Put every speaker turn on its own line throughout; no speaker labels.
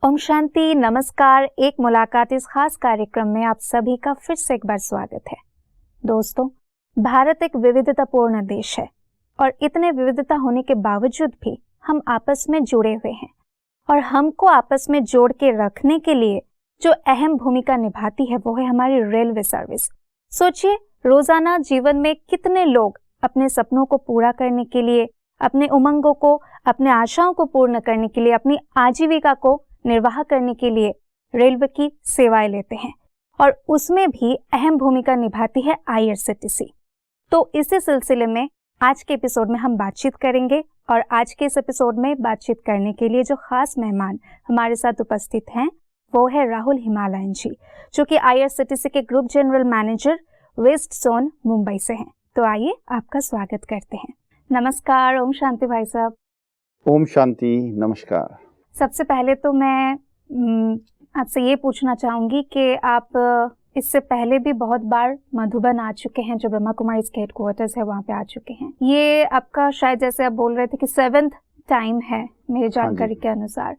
ओम शांति, नमस्कार। एक मुलाकात इस खास कार्यक्रम में आप सभी का फिर से एक बार स्वागत है। दोस्तों, भारत एक विविधतापूर्ण देश है और इतने विविधता होने के बावजूद भी हम आपस में जुड़े हुए हैं और हमको आपस में जोड़ के रखने के लिए जो अहम भूमिका निभाती है वो है हमारी रेलवे सर्विस। सोचिए, रोजाना जीवन में कितने लोग अपने सपनों को पूरा करने के लिए, अपने उमंगों को, अपने आशाओं को पूर्ण करने के लिए, अपनी आजीविका को निर्वाह करने के लिए रेलवे की सेवाएं लेते हैं और उसमें भी अहम भूमिका निभाती है आईआरसीटीसी। तो इसी सिलसिले में आज के एपिसोड में हम बातचीत करेंगे और आज के इस एपिसोड में बातचीत करने के लिए जो खास मेहमान हमारे साथ उपस्थित हैं वो है राहुल हिमालयन जी, जो कि आईआरसीटीसी के group general manager west zone Mumbai से हैं। तो आइए आपका स्वागत करते हैं। नमस्कार। ओम शांति भाई साहब।
ओम शांति, नमस्कार।
सबसे पहले तो मैं आपसे ये पूछना चाहूँगी कि आप इससे पहले भी बहुत बार मधुबन आ चुके हैं, जो ब्रह्मा कुमारी के हेडक्वार्टर्स है वहाँ पे आ चुके हैं। ये आपका शायद, जैसे आप बोल रहे थे कि 7th टाइम है मेरी जानकारी के अनुसार,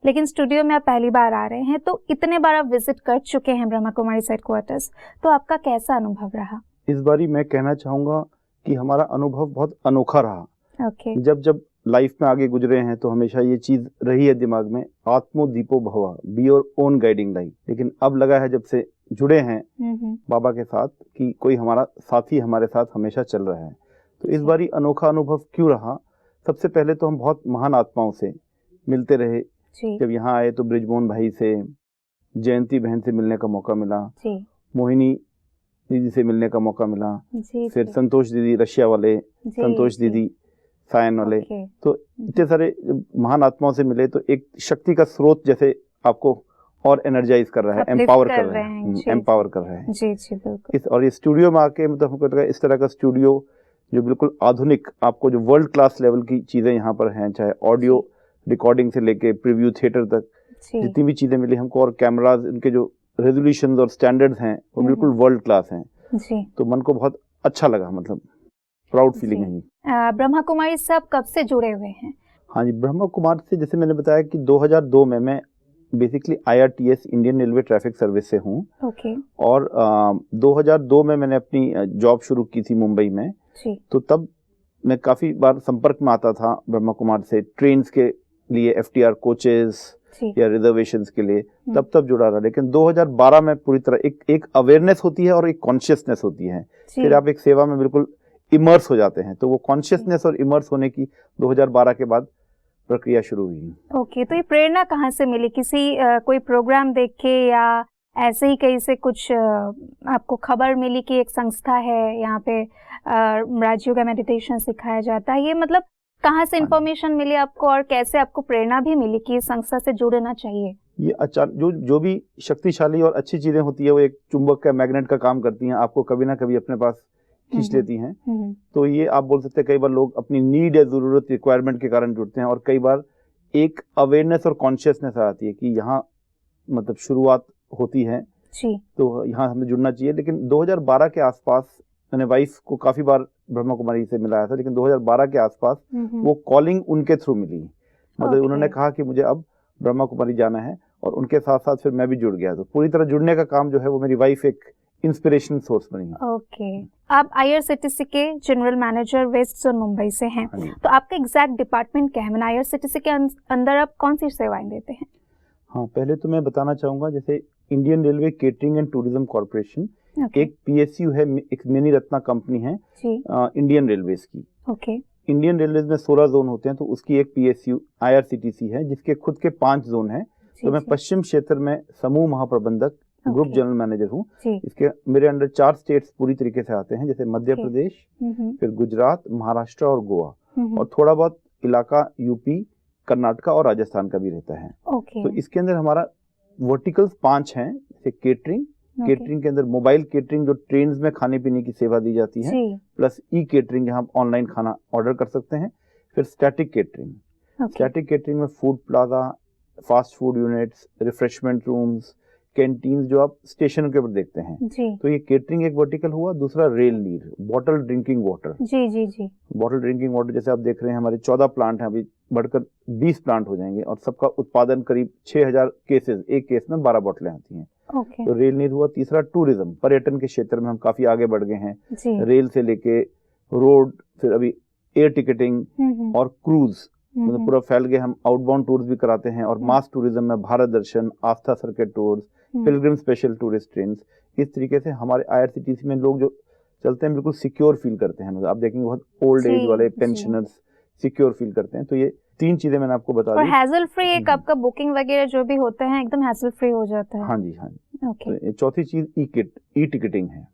लेकिन स्टूडियो में आप पहली बार आ रहे हैं। तो इतने बार आप विजिट कर चुके हैं ब्रह्मा कुमारी हेडक्वार्टर्स, तो आपका कैसा अनुभव रहा?
इस बारी मैं कहना चाहूँगा कि हमारा अनुभव बहुत अनोखा रहा।
ओके।
जब लाइफ में आगे गुजरे हैं तो हमेशा ये चीज रही है दिमाग में, आत्मो दीपो भवा, be your own guiding light. लेकिन अब लगा है जब से जुड़े हैं बाबा के साथ कि कोई हमारा साथी हमारे साथ हमेशा चल रहा है। तो इस बारी अनोखा अनुभव क्यों रहा? सबसे पहले तो हम बहुत महान आत्माओं से मिलते रहे। जब यहाँ आए तो ब्रिजमोहन भाई से, जयंती बहन से मिलने का मौका मिला, मोहिनी दीदी से मिलने का मौका मिला, फिर संतोष दीदी रशिया वाले, संतोष दीदी सायन वाले। तो इतने सारे महान आत्माओं से मिले तो एक शक्ति का स्रोत जैसे आपको और एनर्जाइज कर रहा है, एम्पावर कर रहा है।
जी जी बिल्कुल।
और ये स्टूडियो में आके मतलब हमको लगा इस तरह का स्टूडियो जो बिल्कुल आधुनिक, आपको जो वर्ल्ड क्लास लेवल की चीजें यहाँ पर हैं, चाहे ऑडियो रिकॉर्डिंग से लेके प्रीव्यू थिएटर तक जितनी भी चीजें मिली हमको, और कैमराज, इनके जो रेजोल्यूशन और स्टैंडर्ड्स हैं वो बिल्कुल वर्ल्ड क्लास हैं। तो मन को बहुत अच्छा लगा, मतलब प्राउड फीलिंग है।
ब्रह्मा कुमारी साहब कब से जुड़े हुए हैं?
हाँ जी, ब्रह्मा कुमार से जैसे मैंने बताया कि 2002 में मैं basically IRTS Indian railway traffic service से हूँ। और 2002 में मैंने अपनी जॉब शुरू की थी मुंबई में। तो तब मैं काफी बार संपर्क में आता था ब्रह्मा कुमार से, ट्रेन के लिए, एफटीआर कोचेस या रिजर्वेशंस के लिए, तब जुड़ा रहा। लेकिन 2012 में पूरी तरह एक अवेयरनेस होती है और एक कॉन्शियसनेस होती है, फिर आप एक सेवा में बिल्कुल इमर्स हो जाते हैं। तो वो कॉन्शियसनेस और इमर्स होने की 2012 के बाद प्रक्रिया शुरू हुई।
ओके। तो ये प्रेरणा कहाँ से मिली? किसी कोई प्रोग्राम देख के या ऐसे ही कहीं से कुछ आपको खबर मिली कि एक संस्था है यहाँ पे राजयोग का मेडिटेशन सिखाया जाता है? ये मतलब कहाँ से इंफॉर्मेशन मिली आपको और कैसे आपको प्रेरणा भी मिली कि इस संस्था से जुड़ना चाहिए?
ये अचानक जो भी शक्तिशाली और अच्छी चीजें होती है वो एक चुंबक का, मैग्नेट का काम करती हैं, आपको कभी ना कभी अपने पास खींच लेती हैं। तो ये आप बोल सकते हैं कई बार लोग अपनी नीड या जरूरत, रिक्वायरमेंट के कारण जुड़ते हैं, और कई बार एक अवेयरनेस और कॉन्शियसनेस आती है कि यहाँ मतलब शुरुआत होती है तो यहाँ हमें जुड़ना चाहिए। लेकिन 2012 के आसपास मैंने वाइफ को काफी बार ब्रह्मा कुमारी से मिलाया था, लेकिन 2012 के आसपास वो कॉलिंग उनके थ्रू मिली। मतलब उन्होंने कहा कि मुझे अब ब्रह्मा कुमारी जाना है, और उनके साथ साथ फिर मैं भी जुड़ गया। तो पूरी तरह जुड़ने का काम जो है वो मेरी वाइफ एक इंस्पिरेशनल सोर्स बनी।
ओके। आप आईआरसीटीसी के general manager west zone Mumbai से हैं। तो आपका एग्जैक्ट डिपार्टमेंट क्या है? मैंने आईआरसीटीसी के अंदर आप कौन सी सेवाएं देते हैं?
हाँ, पहले तो मैं बताना चाहूंगा, जैसे Indian railway catering and tourism corporation एक पीएसयू है, एक मिनी रत्ना कंपनी है इंडियन रेलवेज की। इंडियन रेलवेज में 16 जोन होते हैं, तो उसकी एक पीएसयू आईआरसीटीसी है जिसके खुद के 5 जोन है। तो मैं पश्चिम क्षेत्र में समूह महाप्रबंधक, ग्रुप जनरल मैनेजर हूँ। इसके मेरे अंडर 4 स्टेट्स पूरी तरीके से आते हैं, जैसे मध्य प्रदेश, फिर गुजरात, महाराष्ट्र और गोवा, और थोड़ा बहुत इलाका यूपी, कर्नाटका और राजस्थान का भी रहता है। तो इसके अंदर हमारा वर्टिकल्स 5 हैं, जैसे केटरिंग के अंदर मोबाइल केटरिंग जो ट्रेन में खाने पीने की सेवा दी जाती है, प्लस ई केटरिंग जहाँ आप ऑनलाइन खाना ऑर्डर कर सकते हैं। फिर स्टैटिक केटरिंग में food plaza, fast food units, refreshment rooms, canteen जो आप स्टेशन के ऊपर देखते हैं
जी।
तो ये केटरिंग एक वर्टिकल हुआ। दूसरा रेल नीर, बॉटल ड्रिंकिंग वाटर।
जी जी जी।
बॉटल ड्रिंकिंग वाटर जैसे आप देख रहे हैं हमारे 14 प्लांट हैं, अभी बढ़कर 20 प्लांट हो जाएंगे और सबका उत्पादन करीब 6000 केसेस, एक केस में 12 बोतलें आती हैं।
ओके।
तो रेल नीर हुआ। तीसरा टूरिज्म, पर्यटन के क्षेत्र में हम काफी आगे बढ़ गए हैं
जी।
रेल से लेके रोड, फिर अभी एयर टिकटिंग और क्रूज, मतलब पूरा फैल गए। हम आउटबाउंड टूर्स भी कराते हैं और मास टूरिज्म में Bharat Darshan, Aastha circuit tours, pilgrim special tourist train. इस तरीके से हमारे IRCTC में लोग जो चलते हैं बिल्कुल सिक्योर फील करते हैं। मतलब आप देखेंगे बहुत ओल्ड एज वाले पेंशनर्स सिक्योर फील करते हैं। तो ये 3 चीजें मैंने आपको बता दी।
और हैसल फ्री एक आपका बुकिंग वगैरह जो भी होता है एकदम हैसल फ्री हो जाता है।
हाँ जी, हाँ जी।
ओके।
तो चौथी चीज ई टिकटिंग है।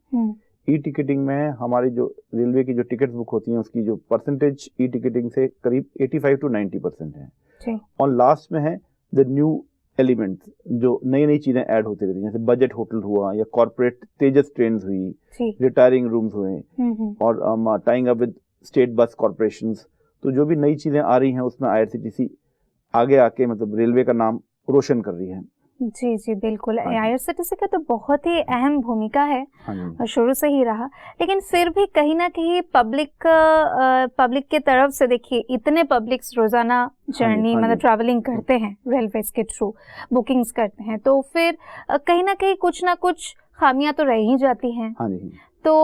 ई टिकटिंग में हमारी जो रेलवे की जो टिकट्स बुक होती हैं उसकी जो परसेंटेज ई टिकटिंग से करीब 85 to 90% है। और लास्ट में है द न्यू एलिमेंट्स, जो नई नई चीजें ऐड होती रहती हैं, जैसे बजट होटल हुआ या कॉर्पोरेट तेजस ट्रेन हुई, रिटायरिंग रूम्स हुए और tying up with state bus corporations. तो जो भी नई चीजें आ रही हैं उसमें IRCTC आगे आके मतलब रेलवे का नाम रोशन कर रही है।
जी जी बिल्कुल। IRCTC का तो बहुत ही अहम भूमिका है और शुरू से ही रहा। लेकिन फिर भी कहीं ना कहीं पब्लिक के तरफ से देखिए इतने पब्लिक्स रोजाना जर्नी मतलब ट्रैवलिंग करते हैं रेलवेज के थ्रू, बुकिंग्स करते हैं, तो फिर कहीं ना कुछ खामियां तो रह ही जाती हैं। तो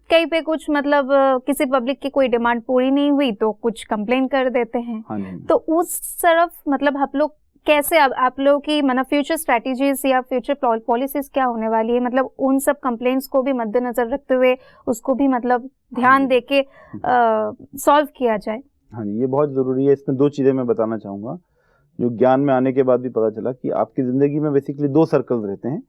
कहीं पे कुछ मतलब किसी पब्लिक की कोई डिमांड पूरी नहीं हुई तो कुछ कंप्लेन कर देते हैं। तो उस तरफ मतलब आप लोग कैसे, आप लोगों की मतलब फ्यूचर स्ट्रेटजीज या फ्यूचर पॉलिसीज क्या होने वाली है, मतलब उन सब कंप्लेंट्स को भी मद्देनजर रखते हुए उसको भी मतलब ध्यान देके सॉल्व किया जाए?
हाँ जी, ये बहुत ज़रूरी है। इसमें 2 चीज़ें मैं बताना चाहूँगा जो ज्ञान में आने के बाद भी पता चला कि आपकी ज़िंदगी में बेसिकली 2 सर्कल्स रहते हैं,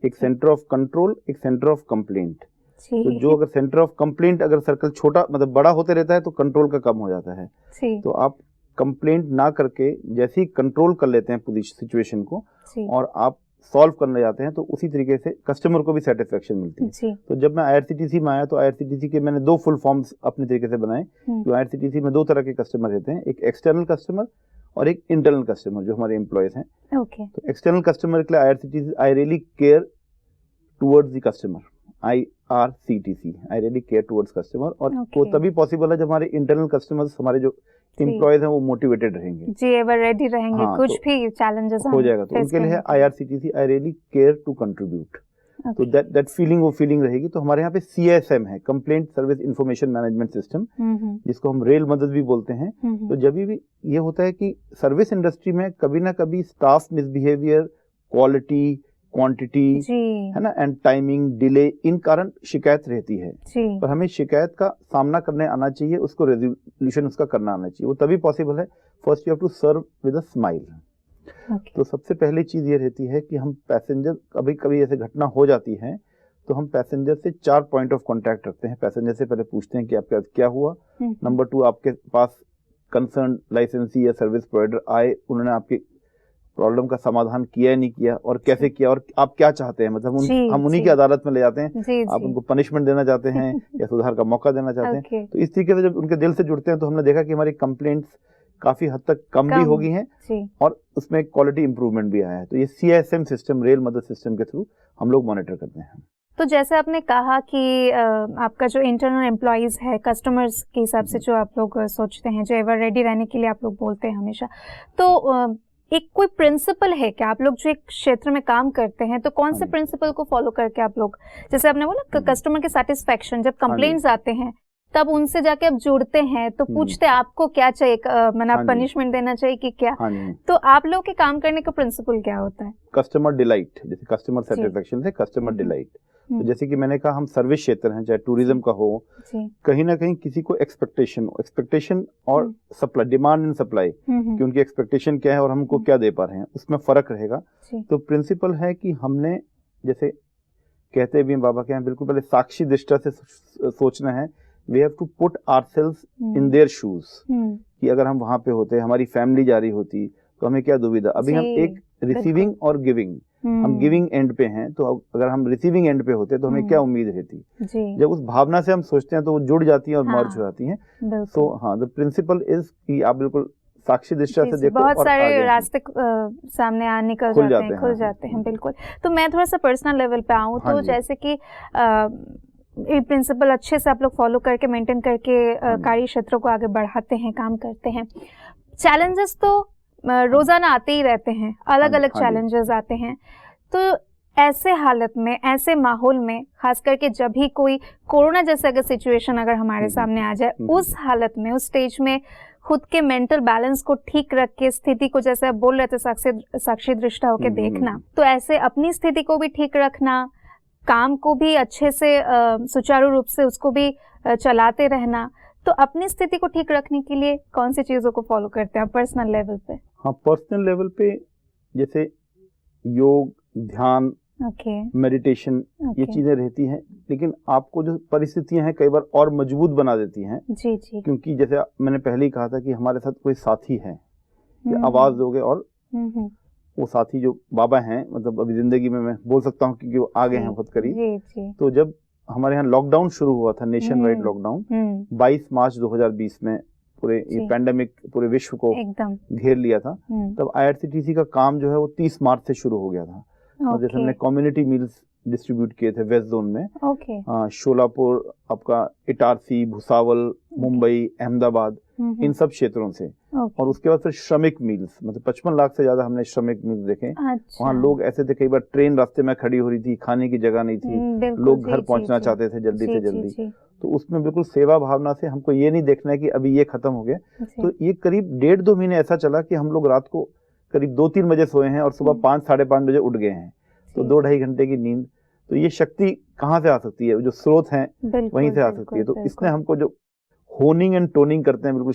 एक सेंटर ऑफ कंट्रोल, एक सेंटर ऑफ कंप्लेंट। तो जो अगर सेंटर ऑफ कंप्लेंट अगर सर्कल छोटा मतलब बड़ा होते रहता है तो कंट्रोल का कम हो जाता है। तो आप कंप्लेंट ना करके जैसे ही कंट्रोल कर लेते हैं पूरी सिचुएशन को और आप सॉल्व करने जाते हैं तो उसी तरीके से कस्टमर को भी सेटिस्फेक्शन मिलती है। तो जब मैं IRCTC में आया तो IRCTC के मैंने 2 फुल फॉर्म्स अपने तरीके से बनाए। तो IRCTC में 2 तरह के कस्टमर रहते हैं, एक एक्सटर्नल कस्टमर और एक इंटरनल कस्टमर जो हमारे एम्प्लॉयज हैं। तो एक्सटर्नल कस्टमर के लिए IRCTC I really care towards the customer, IRCTC I really care towards customer. और वो तभी पॉसिबल है जब हमारे इंटरनल कस्टमर्स, हमारे जो एम्प्लॉयज हैं वो मोटिवेटेड रहेंगे
जी, एवर रेडी रहेंगे। कुछ तो भी चैलेंजेस
हो जाएगा तो उनके लिए IRCTC I really care to contribute. तो दैट फीलिंग, वो फीलिंग रहेगी। तो हमारे यहाँ पे CSM है, complaint service information management system, जिसको हम रेल मदद भी बोलते हैं। तो जब भी ये होता है कि सर्विस इंडस्ट्री में कभी ना कभी स्टाफ मिसबिहेवियर, क्वालिटी, क्वांटिटी है ना, एंड टाइमिंग, डिले, इन कारण शिकायत रहती है। पर हमें शिकायत का सामना करने आना चाहिए, उसको रेजोल्यूशन उसका करना आना चाहिए। वो तभी पॉसिबल है, first you have to serve with a smile. तो सबसे पहली चीज ये रहती है कि हम पैसेंजर, कभी कभी ऐसे घटना हो जाती है तो हम पैसेंजर से 4 पॉइंट ऑफ कांटेक्ट रखते हैं। पैसेंजर से पहले पूछते हैं कि आपके साथ क्या हुआ। नंबर 2, आपके पास कंसर्न लाइसेंसी या सर्विस प्रोवाइडर आए, उन्होंने आपकी प्रॉब्लम का समाधान किया या नहीं किया और कैसे किया और आप क्या चाहते हैं। मतलब हम उन्हीं की अदालत में ले जाते हैं। आप उनको पनिशमेंट देना चाहते हैं या सुधार का मौका देना चाहते हैं। तो इस तरीके से जब उनके दिल से जुड़ते हैं तो हमने देखा कि हमारी कंप्लेंट्स काफी हद तक कम भी हो गई हैं और उसमें क्वालिटी इंप्रूवमेंट भी आया है। तो ये CSM सिस्टम, रेल मदद सिस्टम के थ्रू हम लोग मॉनिटर करते हैं।
तो जैसे आपने कहा कि आपका जो इंटरनल एम्प्लॉइज है, कस्टमर्स के हिसाब से जो आप लोग सोचते हैं, जो एवर रेडी रहने के लिए आप लोग बोलते हैं हमेशा, तो एक कोई प्रिंसिपल है क्या? आप लोग जो एक क्षेत्र में काम करते हैं तो कौन से प्रिंसिपल को फॉलो करके आप लोग, जैसे आपने बोला कस्टमर के सेटिस्फेक्शन, जब कंप्लेंट्स आते हैं तब उनसे जाके आप जुड़ते हैं तो पूछते हैं आपको क्या चाहिए, मतलब पनिशमेंट देना चाहिए कि क्या? तो आप लोग के काम करने का प्रिंसिपल क्या होता है?
कस्टमर डिलाइट, जैसे कस्टमर सेटिस्फेक्शन से कस्टमर डिलाइट। तो जैसे कि मैंने कहा हम सर्विस क्षेत्र हैं, चाहे टूरिज्म का हो, कहीं ना कहीं किसी को एक्सपेक्टेशन और सप्लाई, डिमांड एंड सप्लाई, कि उनकी एक्सपेक्टेशन क्या है और हमको क्या दे पा रहे हैं, उसमें फर्क रहेगा। तो प्रिंसिपल है कि हमने, जैसे कहते भी बाबा के यहाँ, बिल्कुल पहले साक्षी दृष्टा से सोचना है। We have to put ourselves in their shoes, कि अगर हम वहां पे होते, हमारी फैमिली जा रही होती तो हमें क्या दुविधा। अभी हम एक रिसीविंग और गिविंग, हम गिविंग एंड पे हैं, तो अगर हम रिसीविंग एंड पे होते तो हमें क्या उम्मीद रहती। जब उस भावना से हम सोचते हैं तो वो जुड़ जाती हैं और मर्ज हो जाती हैं। तो हाँ, द प्रिंसिपल इज कि आप बिल्कुल साक्षी दृष्टि से देखो
बहुत
और
सारे रास्ते सामने निकल जाते हैं, खुल जाते हैं। बिल्कुल। तो मैं थोड़ा सा पर्सनल लेवल पे आऊँ तो जैसे कि ये प्रिंसिपल अच्छे से आप लोग फॉलो करके मेंटेन करके कार्य क्षेत्रों को आगे बढ़ाते हैं, काम करते हैं। चैलेंजेस तो रोजाना आते ही रहते हैं, अलग अलग चैलेंजेस आते हैं। तो ऐसे हालत में, ऐसे माहौल में, खास करके जब भी कोई कोरोना जैसे अगर सिचुएशन अगर हमारे सामने आ जाए, उस हालत में, उस स्टेज में खुद के मेंटल बैलेंस को ठीक रख के स्थिति को, जैसे आप बोल रहे थे, साक्षी दृष्टा होकर देखना, तो ऐसे अपनी स्थिति को भी ठीक रखना, काम को भी अच्छे से सुचारू रूप से उसको भी चलाते रहना। तो अपनी स्थिति को ठीक रखने के लिए कौन सी चीजों को फॉलो करते हैं पर्सनल लेवल पे?
हाँ, पर्सनल लेवल पे जैसे योग, ध्यान, मेडिटेशन, ये चीजें रहती हैं, लेकिन आपको जो परिस्थितियां हैं कई बार और मजबूत बना देती हैं।
जी जी।
क्योंकि जैसे मैंने पहले ही कहा था कि हमारे साथ कोई साथी है, आवाज दोगे और वो साथी जो बाबा हैं, मतलब अभी जिंदगी में मैं बोल सकता हूँ क्योंकि वो आ गए हैं बहुत करीब। तो जब हमारे यहाँ लॉकडाउन शुरू हुआ था, नेशन वाइड लॉकडाउन 22 मार्च 2020 में, पूरे ये पैंडेमिक पूरे विश्व को घेर लिया था, तब IRCTC का काम जो है वो 30 मार्च से शुरू हो गया था। और जैसे हमने कम्युनिटी मील्स डिस्ट्रीब्यूट किए थे वेस्ट जोन में, शोलापुर, आपका इटारसी, भुसावल, मुंबई, अहमदाबाद, इन सब क्षेत्रों से। और उसके बाद फिर श्रमिक मील्स, मतलब 55 लाख से ज्यादा हमने श्रमिक मील्स देखे। वहाँ लोग ऐसे थे, कई बार ट्रेन रास्ते में खड़ी हो रही थी, खाने की जगह नहीं थी, लोग घर पहुंचना चाहते थे जल्दी से जल्दी। तो उसमें बिल्कुल सेवा भावना से, हमको ये नहीं देखना है कि अभी ये खत्म हो गया। तो ये करीब 1.5-2 महीने ऐसा चला कि हम लोग रात को करीब 2-3 बजे सोए हैं और सुबह 5-5:30 बजे उठ गए हैं। तो 2-2.5 घंटे की नींद, तो ये शक्ति कहाँ से आ सकती है? जो स्रोत है वहीं से आ सकती है। तो इसने हमको जो होनिंग एंड टोनिंग करते हैं, बिल्कुल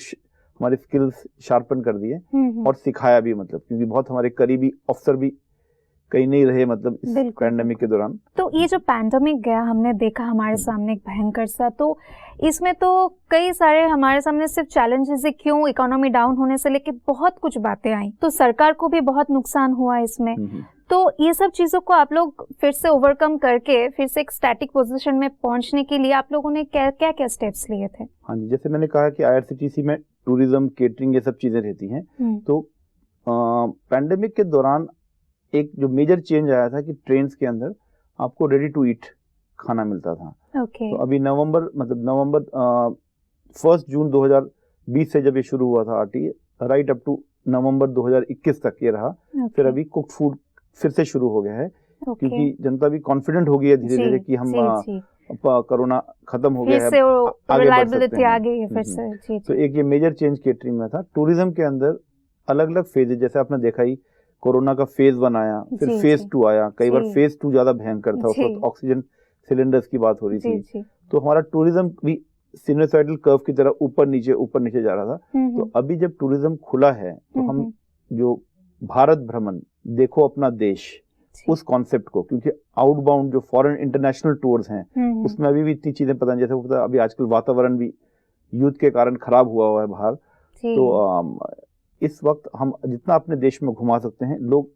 हमारे स्किल्स शार्पन कर दिए और सिखाया भी, मतलब क्योंकि बहुत हमारे करीबी अफसर भी कहीं नहीं रहे, मतलब इस पैंडेमिक के दौरान।
तो ये जो पैंडेमिक गया, हमने देखा हमारे सामने एक भयंकर सा, तो इसमें तो कई सारे हमारे सामने सिर्फ चैलेंजेस ही क्यों, इकोनॉमी डाउन होने से लेके बहुत कुछ बातें आई, तो सरकार को भी बहुत नुकसान हुआ इसमें। तो ये सब चीजों को आप लोग फिर से ओवरकम करके फिर से एक स्टैटिक पोजीशन में पहुंचने के लिए आप लोगों ने क्या क्या स्टेप्स लिए थे?
हाँ जी, जैसे मैंने कहा कि IRCTC में टूरिज्म, केटरिंग, ये सब चीजें रहती हैं। तो पैंडेमिक के दौरान एक जो मेजर चेंज आया था कि ट्रेन्स के अंदर आपको रेडी टू ईट खाना मिलता था। तो अभी नवंबर 1 जून 2020 से जब ये शुरू हुआ था RT, राइट अप टू नवंबर 2021 तक ये रहा। फिर अभी कुक फूड फिर से शुरू हो गया है, क्योंकि जनता भी कॉन्फिडेंट हो गई है धीरे धीरे कि हम कोरोना खत्म हो गया है, आगे बढ़ सकते हैं।
फिर से।
तो एक ये मेजर चेंज केटरिंग में था। टूरिज्म के अंदर अलग अलग फेजेज, जैसे आपने देखा ही, कोरोना का फेज 1 आया, फिर फेज 2 आया। कई बार फेज 2 ज्यादा भयंकर था, उस वक्त ऑक्सीजन सिलेंडर्स की बात हो रही थी। तो हमारा टूरिज्म भी सिनुसॉइडल कर्व की तरह ऊपर नीचे जा रहा था। तो अभी जब टूरिज्म खुला है, तो हम जो भारत भ्रमण, देखो अपना देश, उस कॉन्सेप्ट को, क्योंकि आउटबाउंड जो फॉरेन इंटरनेशनल टूर्स हैं, उसमें अभी भी इतनी चीजें पता नहीं, जैसे पता अभी आजकल वातावरण भी युद्ध के कारण खराब हुआ है बाहर। तो इस वक्त हम जितना अपने देश में घुमा सकते हैं, लोग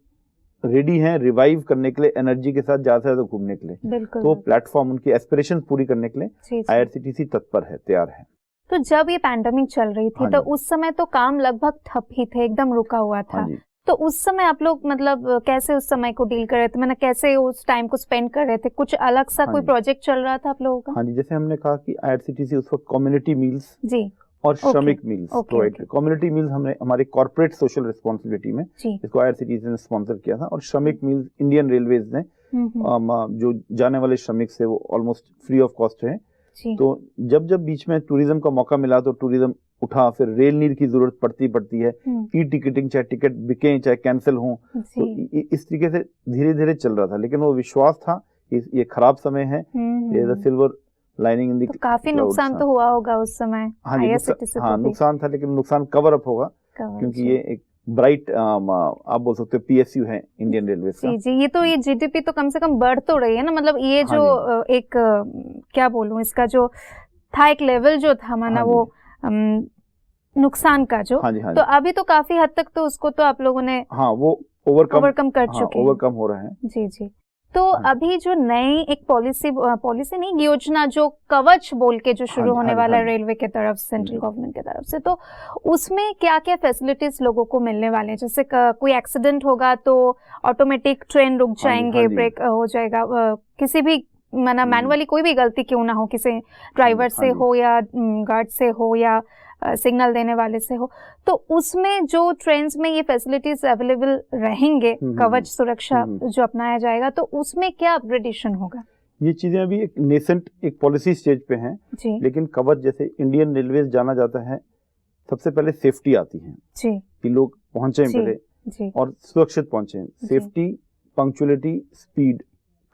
रेडी हैं रिवाइव करने के लिए, एनर्जी के साथ ज्यादा से ज्यादा घूमने के लिए। तो प्लेटफॉर्म, उनकी एस्पिरेशन पूरी करने के लिए IRCTC तत्पर है, तैयार है।
तो जब ये पैंडेमिक चल रही थी, तो उस समय तो काम लगभग ठप ही थे, एकदम रुका हुआ था। तो उस समय आप लोग मतलब कैसे उस समय को डील कर रहे थे, मैंने कैसे उस टाइम को स्पेंड कर रहे थे? कुछ अलग सा कोई प्रोजेक्ट चल रहा था आप लोगों का?
हाँ जी, जैसे हमने कहा कि IRCTC उस वक्त कम्युनिटी मील्स और श्रमिक मील्स प्रोवाइड कर। कम्युनिटी मील्स हमने हमारी कॉर्पोरेट सोशल रिस्पॉन्सिबिलिटी में इसको IRCTC ने स्पॉन्सर किया था, और श्रमिक मील्स इंडियन रेलवेज ने जो जाने वाले श्रमिक से वो ऑलमोस्ट फ्री ऑफ कॉस्ट है। तो जब जब बीच में टूरिज्म का मौका मिला तो टूरिज्म उठा, फिर रेल नीर की जरूरत पड़ती है, ई टिकटिंग, चाहे टिकट बिके चाहे कैंसिल हो, तो इस तरीके से धीरे धीरे चल रहा था। लेकिन वो विश्वास था कि ये खराब समय है, ये सिल्वर लाइनिंग इन दी।
तो काफी नुकसान तो हुआ होगा उस समय।
हाँ, नुकसान था, लेकिन नुकसान कवर अप होगा, क्योंकि ये एक ब्राइट आप बोल सकते हो PSU है इंडियन रेलवे का।
जी, ये तो ये GDP तो कम से कम बढ़ तो रही है ना, मतलब ये जो एक क्या बोलूं, इसका जो था एक लेवल जो था माना वो नुकसान का जो, तो अभी तो काफी हद तक तो उसको तो आप लोगों ने
वो ओवरकम
कर चुके हैं,
ओवरकम हो रहा है।
जी। तो अभी जो नई एक पॉलिसी नहीं, योजना जो कवच बोल के जो शुरू होने वाला है रेलवे के तरफ, सेंट्रल गवर्नमेंट की तरफ से, तो उसमें क्या क्या फैसिलिटीज लोगों को मिलने वाले हैं? जैसे कोई एक्सीडेंट होगा तो ऑटोमेटिक ट्रेन रुक जाएंगे, ब्रेक हो जाएगा, किसी भी मैनुअली कोई भी गलती क्यों ना हो, किसी ड्राइवर से हो या गार्ड से हो या सिग्नल देने वाले से हो, तो उसमें जो ट्रेन्स में ये फैसिलिटीज अवेलेबल रहेंगे, कवच सुरक्षा जो अपनाया जाएगा, तो उसमें क्या अपग्रेडेशन होगा?
ये चीजें अभी एक नेसेंट एक पॉलिसी स्टेज पे हैं, लेकिन कवच जैसे इंडियन रेलवेज जाना जाता है, सबसे पहले सेफ्टी आती है जी, कि लोग पहुंचे पहले जी, और सुरक्षित पहुंचे। सेफ्टी, पंक्चुअलिटी, स्पीड,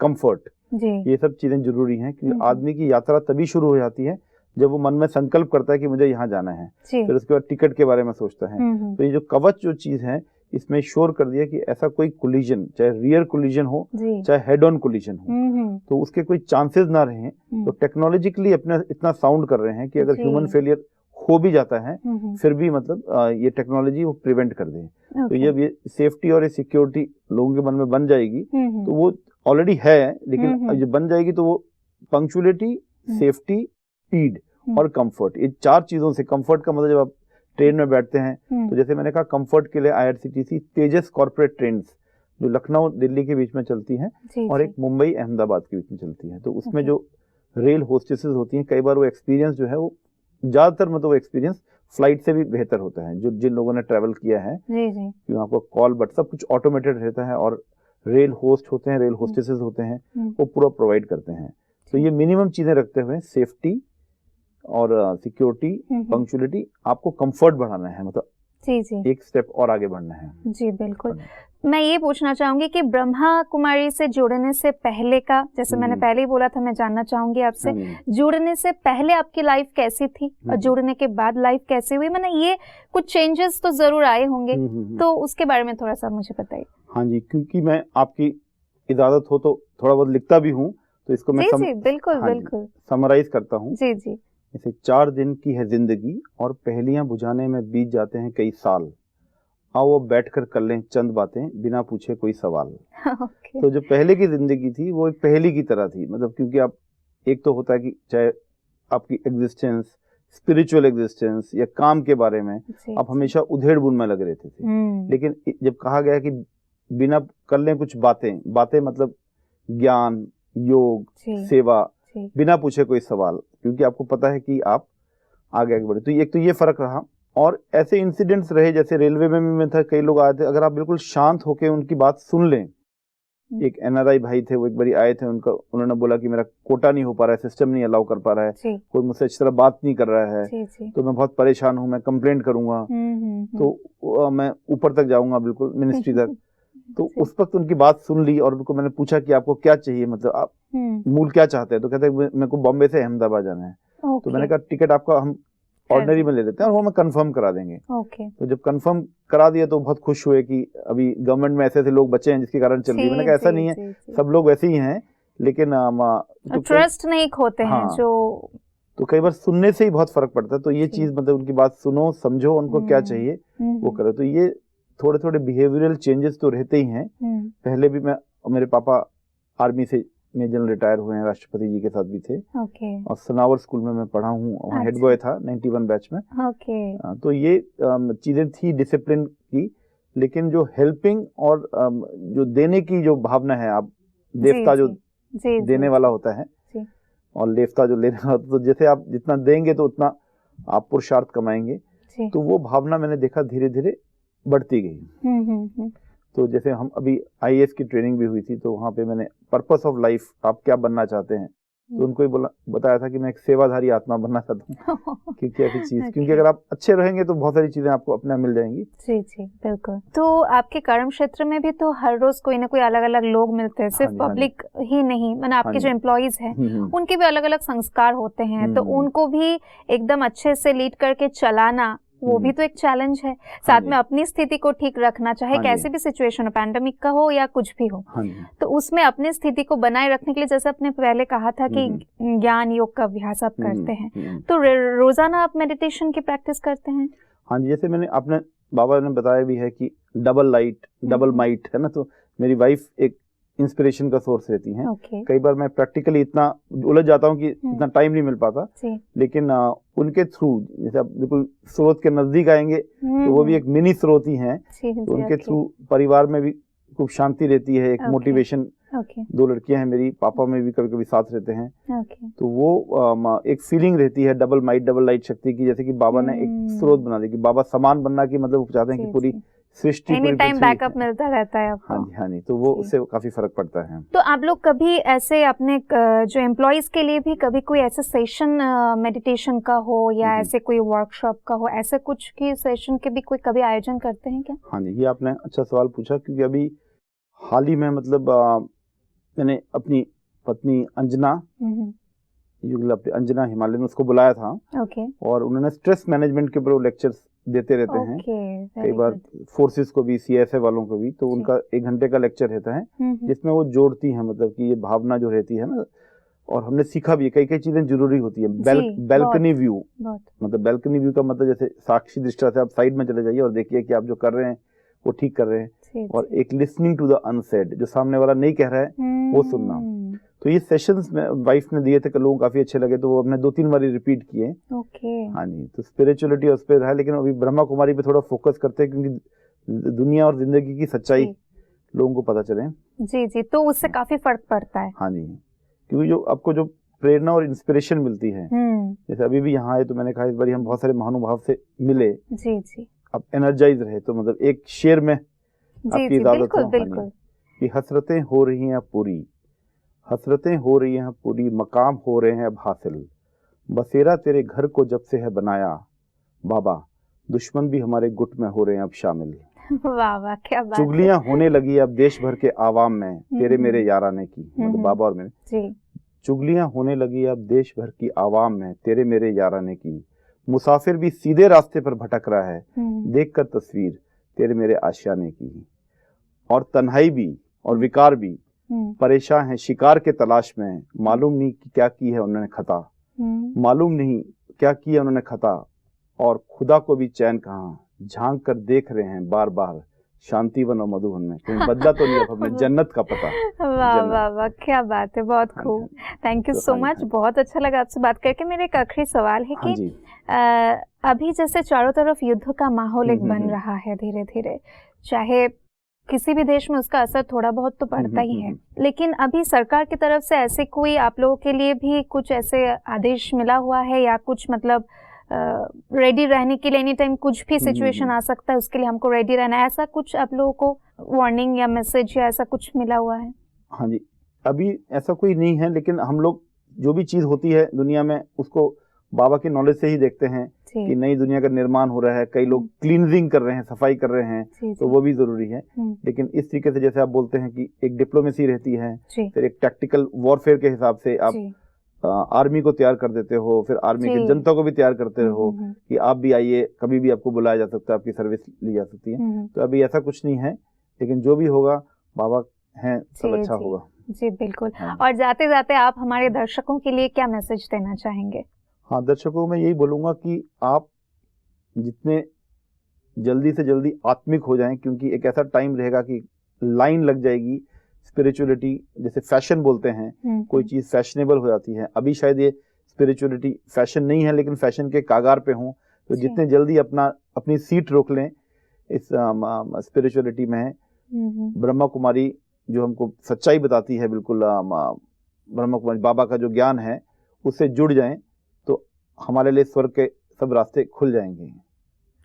कंफर्ट, ये सब चीजें जरूरी हैं, क्योंकि आदमी की यात्रा तभी शुरू हो जाती है जब वो मन में संकल्प करता है कि मुझे यहाँ जाना है, फिर उसके बाद टिकट के बारे में सोचता है। तो ये जो कवच जो चीज है, इसमें श्योर कर दिया कि ऐसा कोई कोलिजन, चाहे रियर कोलिजन हो चाहे हेड ऑन कोलिजन हो, तो उसके कोई चांसेस ना रहे। तो टेक्नोलॉजिकली अपने इतना साउंड कर रहे हैं कि अगर ह्यूमन फेलियर हो भी जाता है, फिर भी मतलब ये टेक्नोलॉजी वो प्रिवेंट कर दे। तो ये सेफ्टी और ये सिक्योरिटी लोगों के मन में बन जाएगी, तो वो ऑलरेडी है, लेकिन जब बन जाएगी तो वो पंक्चुअलिटी, सेफ्टी, स्पीड और कंफर्ट, ये चार चीजों से, कंफर्ट का मतलब जब आप ट्रेन में बैठते हैं, तो जैसे मैंने कहा कंफर्ट के लिए IRCTC तेजस कॉर्पोरेट ट्रेन जो लखनऊ दिल्ली के बीच में चलती हैं और एक मुंबई अहमदाबाद के बीच में चलती है, तो उसमें जो रेल होस्टेसेस होती हैं, कई बार वो एक्सपीरियंस जो है वो ज्यादातर मतलब वो एक्सपीरियंस फ्लाइट से भी बेहतर होता है, जो जिन लोगों ने ट्रेवल किया है, कि वहाँ पर कॉल बट सब कुछ ऑटोमेटेड रहता है, और रेल होस्ट होते हैं, रेल होस्टेसेस होते हैं, वो पूरा प्रोवाइड करते हैं। तो ये मिनिमम चीजें रखते हुए सेफ्टी और सिक्योरिटी, पंक्चुअलिटी, आपको कंफर्ट बढ़ाना है, मतलब जी एक स्टेप और आगे बढ़ना है। जी बिल्कुल।
मैं ये पूछना चाहूंगी कि ब्रह्मा कुमारी से जुड़ने से पहले का, जैसे मैंने पहले ही बोला था, मैं जानना चाहूंगी आपसे, जुड़ने से पहले आपकी लाइफ कैसी थी और जुड़ने के बाद लाइफ कैसी हुई? मैंने ये कुछ चेंजेस तो जरूर आए होंगे, तो उसके बारे में थोड़ा सा मुझे बताइए।
हाँ जी, क्योंकि मैं आपकी इजाजत हो तो थोड़ा बहुत लिखता भी हूँ, तो इसको मैं
बिल्कुल
समराइज करता हूँ।
जी जी।
जैसे 4 दिन की है जिंदगी और पहेलियां बुझाने में बीत जाते हैं कई साल, आओ बैठकर कर लें चंद बातें बिना पूछे कोई सवाल। तो जो पहले की जिंदगी थी वो एक पहेली की तरह थी, मतलब क्योंकि आप, एक तो होता है कि चाहे आपकी एग्जिस्टेंस, स्पिरिचुअल एग्जिस्टेंस या काम के बारे में आप हमेशा उधेड़ बुन में लगे रहते थे, लेकिन जब कहा गया कि बिना कर लें कुछ बातें मतलब ज्ञान, योग, सेवा, बिना पूछे कोई सवाल, क्योंकि आपको पता है कि आप आगे बढ़े। तो एक तो ये फर्क रहा, और ऐसे इंसिडेंट्स रहे, जैसे रेलवे में भी मैं था, कई लोग आए थे, अगर आप बिल्कुल शांत होकर उनकी बात सुन लें। एक NRI भाई थे, वो एक बारी आए थे, उन्होंने बोला कि मेरा कोटा नहीं हो पा रहा है, सिस्टम नहीं अलाउ कर पा रहा है, कोई मुझसे अच्छी तरह बात नहीं कर रहा है, तो मैं बहुत परेशान हूँ, मैं कंप्लेंट करूंगा, तो मैं ऊपर तक जाऊंगा, बिल्कुल मिनिस्ट्री तक। तो उस वक्त उनकी बात सुन ली, और उनको मैंने पूछा कि आपको क्या चाहिए, मतलब आप मूल क्या चाहते हैं? तो कहते हैं मेरे को बॉम्बे से अहमदाबाद जाना है। तो मैंने कहा टिकट आपका हम ऑर्डिनरी में ले लेते हैं और वो हमें कंफर्म करा देंगे। तो जब कंफर्म करा दिया तो बहुत खुश हुए कि अभी गवर्नमेंट में ऐसे लोग बचे हैं जिसके कारण चल रही है। मैंने कहा ऐसा नहीं है, सब लोग वैसे ही हैं, लेकिन
ट्रस्ट नहीं खोते हैं जो,
तो कई बार सुनने से ही बहुत फर्क पड़ता है। तो ये चीज मतलब उनकी बात सुनो, समझो, उनको क्या चाहिए वो करो। तो ये थोड़े थोड़े बिहेवियरल चेंजेस तो रहते ही हैं। पहले भी मेरे पापा आर्मी से जनरल रिटायर हुए हैं, राष्ट्रपति जी के साथ भी थे। और सनावर स्कूल में मैं पढ़ा हूँ, वहाँ हेड बॉय था 91 बैच में। तो ये चीजें थी डिसिप्लिन की, लेकिन जो हेल्पिंग और जो देने की जो भावना है, आप देवता जो देने वाला होता है और लेवता जो लेने वाला होता है, तो जैसे आप जितना देंगे तो उतना आप पुरुषार्थ कमाएंगे। तो वो भावना मैंने देखा धीरे धीरे बढ़ती गई। तो जैसे हम अभी IAS की ट्रेनिंग भी हुई थी, तो वहाँ पे मैंने पर्पस ऑफ लाइफ, आप क्या बनना चाहते हैं, तो उनको ही बताया था कि मैं एक सेवाधारी आत्मा बनना चाहता हूँ। क्योंकि ऐसी चीज, क्योंकि अगर आप अच्छे रहेंगे तो बहुत सारी चीजें आपको अपने मिल जाएंगी।
जी जी बिल्कुल। तो आपके कर्म क्षेत्र में भी तो हर रोज कोई ना कोई अलग अलग लोग मिलते हैं, सिर्फ पब्लिक ही नहीं, मतलब आपके जो एम्प्लॉइज हैं उनके भी अलग अलग संस्कार होते हैं, तो उनको भी एकदम अच्छे से लीड करके चलाना, वो भी तो एक चैलेंज है। साथ में अपनी स्थिति को ठीक रखना, चाहे कैसी भी सिचुएशन हो, पैंडेमिक का हो या कुछ भी हो, तो उसमें अपनी स्थिति को बनाए रखने के लिए, जैसे आपने पहले कहा था कि ज्ञान योग का अभ्यास आप करते हैं, तो रोजाना आप मेडिटेशन की प्रैक्टिस करते हैं?
हाँ जी, जैसे मैंने अपने बाबा ने बताया भी है कि डबल लाइट डबल माइट है ना। तो मेरी वाइफ एक इंस्पिरेशन का सोर्स रहती हैं। कई बार मैं प्रैक्टिकली इतना उलझ जाता हूँ कि इतना टाइम नहीं मिल पाता, लेकिन उनके थ्रू, जैसे आप बिल्कुल स्रोत के नजदीक आएंगे तो वो भी एक मिनी स्रोत ही हैं, तो उनके थ्रू परिवार में भी खूब शांति रहती है, एक मोटिवेशन। 2 लड़कियां हैं मेरी, पापा में भी कभी कभी साथ रहते हैं, तो वो एक फीलिंग रहती है डबल लाइट शक्ति की, जैसे कि बाबा ने एक स्रोत बना दी कि बाबा समान बनना की मतलब वो चाहते हैं कि पूरी सृष्टि
एनी टाइम बैकअप मिलता रहता है आपको।
हाँ जी, तो वो उससे काफी फर्क पड़ता है।
तो आप लोग कभी ऐसे अपने जो एम्प्लॉइज के लिए भी कभी कोई ऐसे सेशन मेडिटेशन का हो या ऐसे कोई वर्कशॉप का हो, ऐसे कुछ की सेशन के भी कोई कभी आयोजन करते हैं क्या? हाँ
जी, ये आपने अच्छा सवाल पूछा, क्योंकि अभी हाल ही में मतलब मैंने अपनी पत्नी अंजना हिमालयन उसको बुलाया था, और उन्होंने स्ट्रेस मैनेजमेंट के ऊपर लेक्चर्स देते रहते हैं, कई बार फोर्सेस को भी, सीएसएफ वालों को भी, तो उनका 1 घंटे का लेक्चर रहता है जिसमें वो जोड़ती हैं, मतलब कि ये भावना जो रहती है ना, और हमने सीखा भी कई चीजें जरूरी होती है। बैल्कनी व्यू, मतलब बैल्कनी व्यू का मतलब जैसे साक्षी दृष्टा से आप साइड में चले जाइए और देखिए कि आप जो कर रहे हैं वो ठीक कर रहे हैं, और एक लिसनिंग टू द अनसेड, जो सामने वाला नहीं कह रहा है वो सुनना। तो ये सेशंस में वाइफ ने दिए थे, लोगों को काफी अच्छे लगे, तो वो हमने 2-3 बार रिपीट किए। हाँ जी, तो स्पिरिचुअलिटी उस पर है, लेकिन अभी ब्रह्मा कुमारी पे थोड़ा फोकस करते हैं, क्योंकि दुनिया और जिंदगी की सच्चाई लोगों को पता चले।
जी, तो उससे काफी फर्क पड़ता है।
हाँ जी, क्योंकि जो आपको जो प्रेरणा और इंस्पिरेशन मिलती है, जैसे अभी भी यहाँ आए तो मैंने कहा इस बार हम बहुत सारे महानुभाव से मिले, अब एनर्जाइज रहे, तो मतलब एक शेर में आपकी इजाजत हो कि हसरतें हो रही हैं पूरी, हसरतें हो रही हैं पूरी, मकाम हो रहे हैं अब हासिल, बसेरा तेरे घर को जब से है बनाया बाबा, दुश्मन भी हमारे गुट में हो रहे हैं अब शामिल।
वाह वाह, क्या बात।
चुगलियां होने लगी अब देश भर के आवाम में, तेरे मेरे याराने की, मतलब बाबा और मेरे। चुगलियां होने लगी अब देश भर की आवाम में, तेरे मेरे याराने की, मुसाफिर भी सीधे रास्ते पर भटक रहा है, देखकर तस्वीर तेरे मेरे आशियाने की, और तन्हाई भी और विकार भी परेशान है शिकार के तलाश में, मालूम नहीं कि क्या की है उन्होंने खता, मालूम नहीं क्या की है उन्होंने खता, और खुदा को भी चैन कहाँ, झांक कर देख रहे हैं बार बार शांति वन और मधुबन में, कहीं बदला तो नहीं अपने जन्नत का पता।
वाह वाह वाह, क्या बात है, बहुत खूब। थैंक यू सो मच, बहुत अच्छा लगा आपसे बात करके। मेरा एक आखिरी सवाल है कि अभी जैसे चारों तरफ युद्ध का माहौल एक बन रहा है धीरे धीरे, चाहे किसी भी देश में उसका असर थोड़ा बहुत तो पड़ता ही है, लेकिन अभी सरकार की तरफ से ऐसे कोई आप लोगों के लिए भी कुछ ऐसे आदेश मिला हुआ है, या कुछ मतलब रेडी रहने के लिए, एनी टाइम कुछ भी सिचुएशन आ सकता है उसके लिए हमको रेडी रहना है, ऐसा कुछ आप लोगों को वार्निंग या मैसेज या ऐसा कुछ मिला हुआ है?
हाँ जी, अभी ऐसा कोई नहीं है, लेकिन हम लोग जो भी चीज होती है दुनिया में उसको बाबा की नॉलेज से ही देखते हैं कि नई दुनिया का निर्माण हो रहा है, कई लोग क्लींजिंग कर रहे हैं, सफाई कर रहे हैं, तो वो भी जरूरी है। लेकिन इस तरीके से जैसे आप बोलते हैं कि एक डिप्लोमेसी रहती है, फिर एक टैक्टिकल वॉरफेयर के हिसाब से आप आर्मी को तैयार कर देते हो, फिर आर्मी की जनता को भी तैयार करते हो कि आप भी आइए, कभी भी आपको बुलाया जा सकता है, आपकी सर्विस ली जा सकती है। तो अभी ऐसा कुछ नहीं है, लेकिन जो भी होगा बाबा हैं, सब अच्छा होगा।
जी बिल्कुल। और जाते जाते आप हमारे दर्शकों के लिए क्या मैसेज देना चाहेंगे?
हाँ, दर्शकों में यही बोलूंगा कि आप जितने जल्दी से जल्दी आत्मिक हो जाएं, क्योंकि एक ऐसा टाइम रहेगा कि लाइन लग जाएगी। स्पिरिचुअलिटी जैसे फैशन बोलते हैं, कोई चीज फैशनेबल हो जाती है, अभी शायद ये स्पिरिचुअलिटी फैशन नहीं है, लेकिन फैशन के कागार पे हूँ, तो जितने जल्दी अपनी सीट रोक लें इस स्पिरिचुअलिटी में। ब्रह्मा कुमारी जो हमको सच्चाई बताती है, बिल्कुल ब्रह्मा कुमारी बाबा का जो ज्ञान है उससे जुड़ जाएं, तो हमारे लिए स्वर्ग के सब रास्ते खुल जाएंगे।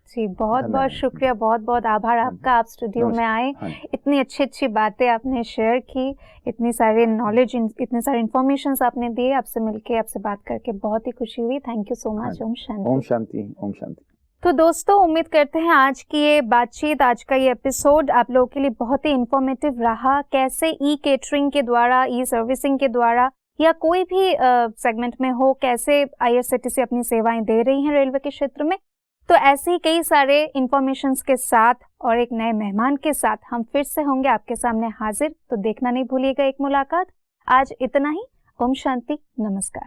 जी, बहुत बहुत शुक्रिया, बहुत बहुत आभार आपका, आप स्टूडियो में आए, इतनी अच्छी अच्छी बातें आपने शेयर की, इतनी सारी नॉलेज, इतने सारे इन्फॉर्मेशन आपने दिए। आपसे मिलके, आपसे बात करके बहुत ही खुशी हुई। Thank you so much. ओम शांति।
ओम शांति। ओम शांति।
तो दोस्तों, उम्मीद करते हैं आज की ये बातचीत, आज का ये एपिसोड आप लोगों के लिए बहुत ही इंफॉर्मेटिव रहा। कैसे ई केटरिंग के द्वारा, ई सर्विसिंग के द्वारा, या कोई भी सेगमेंट में हो, कैसे आईआरसीटीसी अपनी सेवाएं दे रही हैं रेलवे के क्षेत्र में। तो ऐसे ही कई सारे इंफॉर्मेशंस के साथ और एक नए मेहमान के साथ हम फिर से होंगे आपके सामने हाजिर। तो देखना नहीं भूलिएगा एक मुलाकात। आज इतना ही। ओम शांति, नमस्कार।